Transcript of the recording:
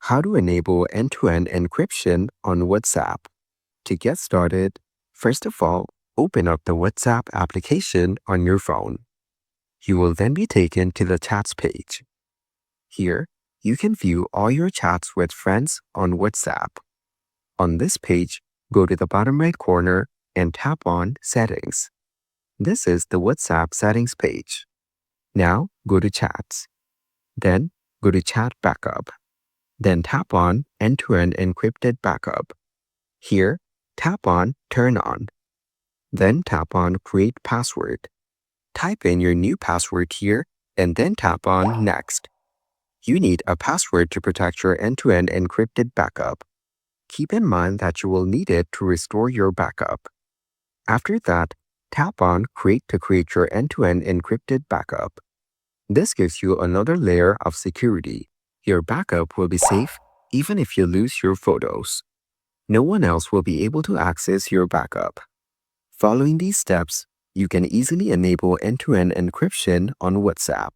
How to enable end-to-end encryption on WhatsApp. To get started, first of all, open up the WhatsApp application on your phone. You will then be taken to the chats page. Here, you can view all your chats with friends on WhatsApp. On this page, go to the bottom right corner and tap on Settings. This is the WhatsApp settings page. Now, go to Chats. Then, go to Chat Backup. Then tap on End-to-end Encrypted Backup. Here, tap on Turn On. Then tap on Create Password. Type in your new password here and then tap on Next. You need a password to protect your end-to-end encrypted backup. Keep in mind that you will need it to restore your backup. After that, tap on Create to create your end-to-end encrypted backup. This gives you another layer of security. Your backup will be safe even if you lose your photos. No one else will be able to access your backup. Following these steps, you can easily enable end-to-end encryption on WhatsApp.